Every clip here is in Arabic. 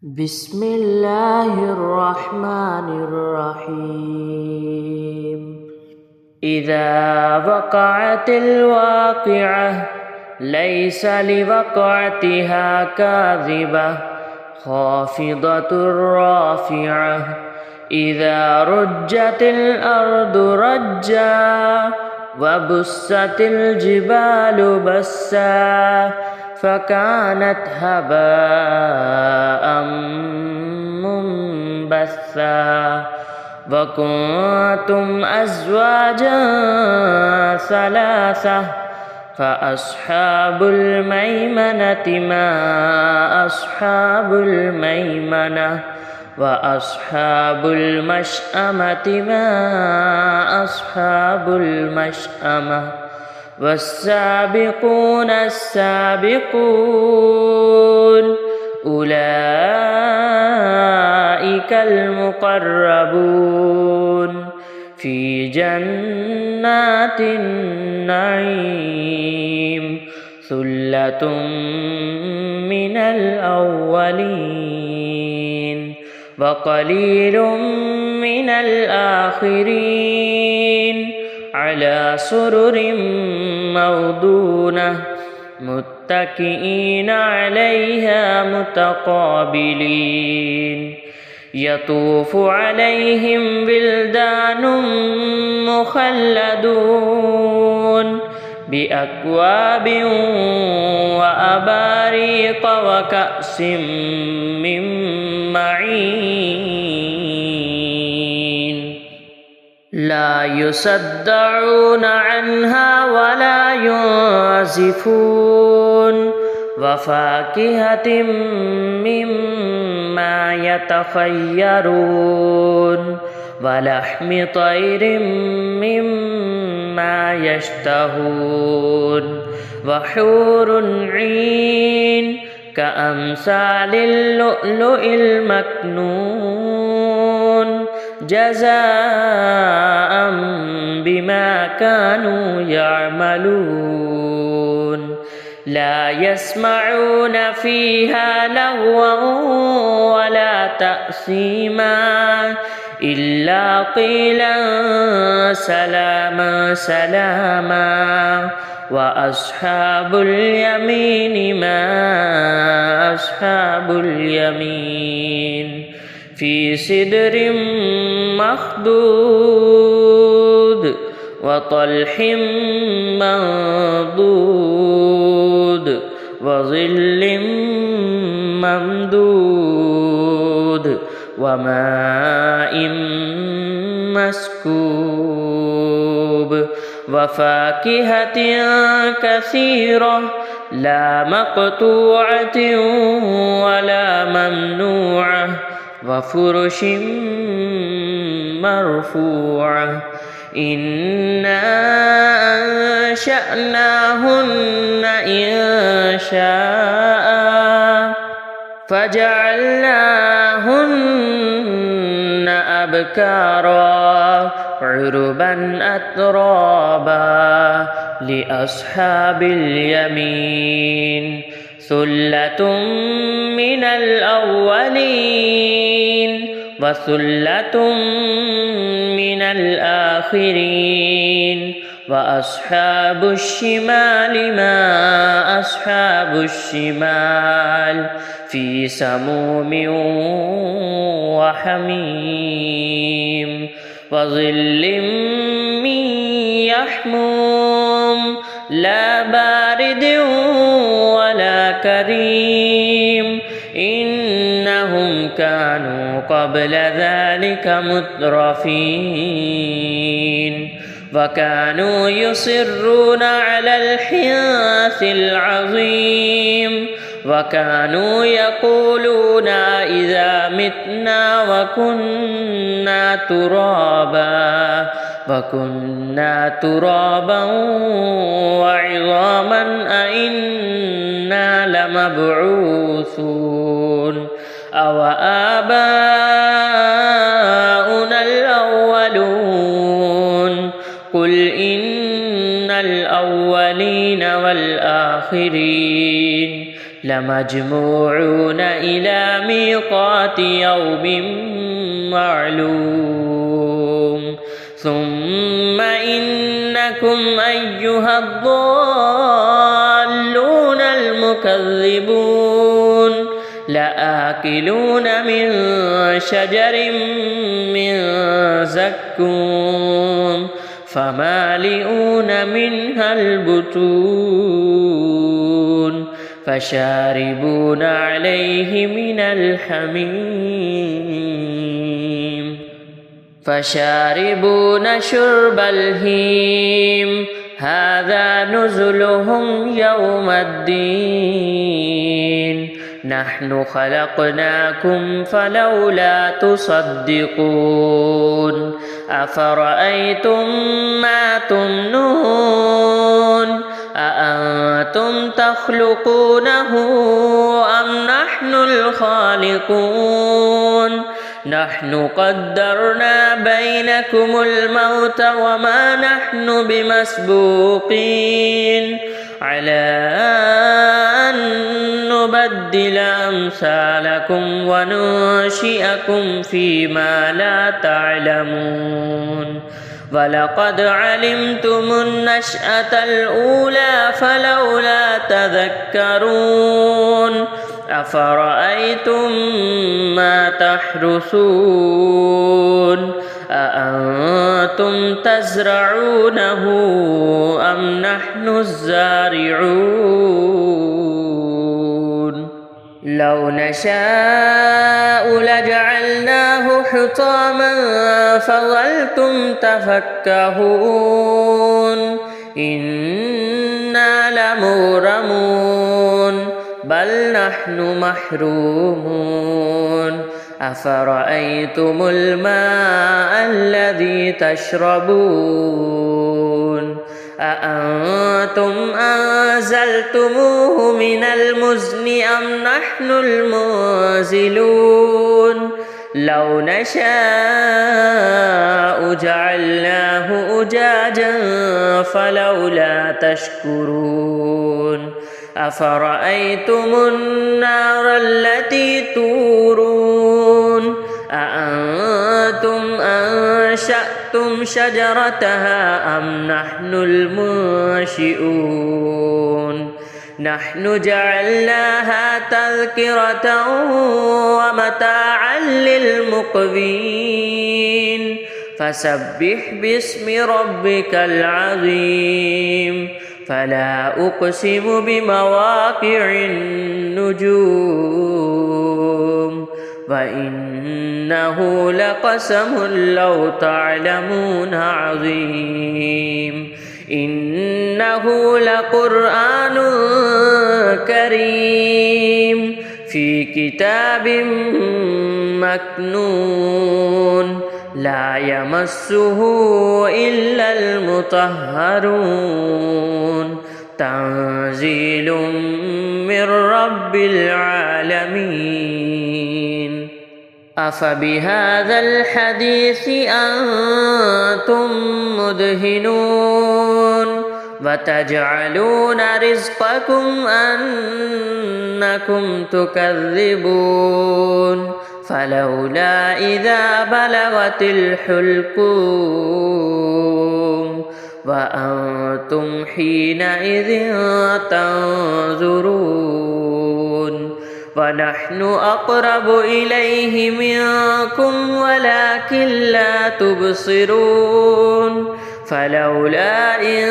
بسم الله الرحمن الرحيم إذا وقعت الواقعة ليس لوقعتها كاذبة خافضة رافعة إذا رجت الأرض رجا وبست الجبال بسا فكانت هباء منبثا وكنتم أزواجا ثلاثة فأصحاب الميمنة ما أصحاب الميمنة وأصحاب المشأمة ما أصحاب المشأمة والسابقون السابقون أولئك المقربون في جنات النعيم ثلة من الأولين وقليل من الآخرين على سرر موضونة متكئين عليها متقابلين يطوف عليهم بلدان مخلدون بأكواب وأباريق وكأس من معين لا يصدعون عنها ولا ينزفون وفاكهة مما يتخيرون ولحم طير مما يشتهون وحور عين كأمثال اللؤلؤ المكنون جزاء بما كانوا يعملون لا يسمعون فيها لغوا ولا تأثيما إلا قيلا سلاما سلاما وأصحاب اليمين ما أصحاب اليمين في سدر مخضود وطلح منضود وظل ممدود وماء مسكوب وفاكهة كثيرة لا مقطوعة ولا ممنوعة وفرش مرفوعة إنا أنشأناهن إنشاء فجعلناهن أبكارا عربا أترابا لأصحاب اليمين ثلة من الأولين وثلة من الآخرين وأصحاب الشمال ما أصحاب الشمال في سموم وحميم وظل من يحموم لا بارد ولا كريم إنهم كانوا قبل ذلك مترفين وكانوا يصرون على الحنث العظيم وكانوا يقولون إذا متنا وكنا ترابا وعظاما أئنا لمبعوثون أو آباؤنا الأولون قل إن الأولين والآخرين لمجموعون إلى ميقات يوم معلوم ثم إنكم أيها الضالون المكذبون لآكلون من شجر من زقوم فمالئون منها البطون فشاربون عليه من الحميم فشاربون شرب الهيم هذا نزلهم يوم الدين نحن خلقناكم فلولا تصدقون أفرأيتم ما تمنون أأنتم تخلقونه أم نحن الخالقون نحن قدرنا بينكم الموت وما نحن بمسبوقين على أن نبدل أمثالكم وننشئكم فيما لا تعلمون ولقد علمتم النشأة الأولى فلولا تذكرون أفرأيتم ما تحرثون أأنتم تزرعونه أم نحن الزارعون لو نشاء لجعلناه حطاما فظلتم تفكهون إنا لمغرمون بل نحن محرومون أفرأيتم الماء الذي تشربون أأنتم أنزلتموه من المزن أم نحن المنزلون لو نشاء جعلناه أجاجا فلولا تشكرون أفرأيتم النار التي تورون أأنتم أنشأتم شجرتها أم نحن المنشئون نحن جعلناها تذكرة ومتاعا للمقوين فسبح باسم ربك العظيم فلا أقسم بمواقع النجوم وإنه لقسم لو تعلمون عظيم إنه لقرآن كريم في كتاب مكنون لا يمسه إلا المطهرون تنزيل من رب العالمين أفبهذا الحديث أنتم مدهنون وتجعلون رزقكم أنكم تكذبون فلولا إذا بلغت الحلقوم وأنتم حينئذ تنظرون ونحن أقرب إليه منكم ولكن لا تبصرون فلولا إن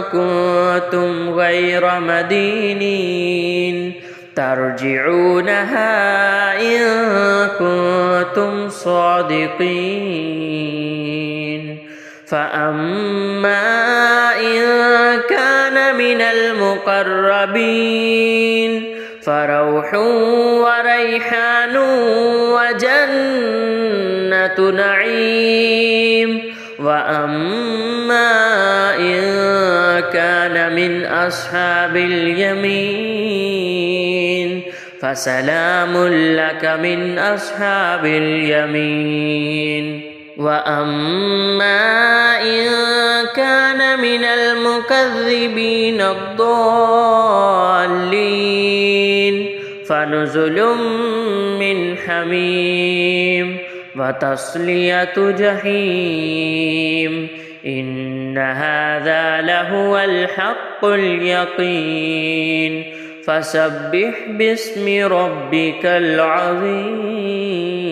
كنتم غير مدينين ترجعونها إن كنتم صادقين فأما إن كان من المقربين فروح وريحان وجنة نعيم وأما إن كان من أصحاب اليمين فسلام لك من أصحاب اليمين وأما إن كان من المكذبين الضالين فنزل من حميم وتصلية جحيم إن هذا لهو الحق اليقين فسبح باسم ربك العظيم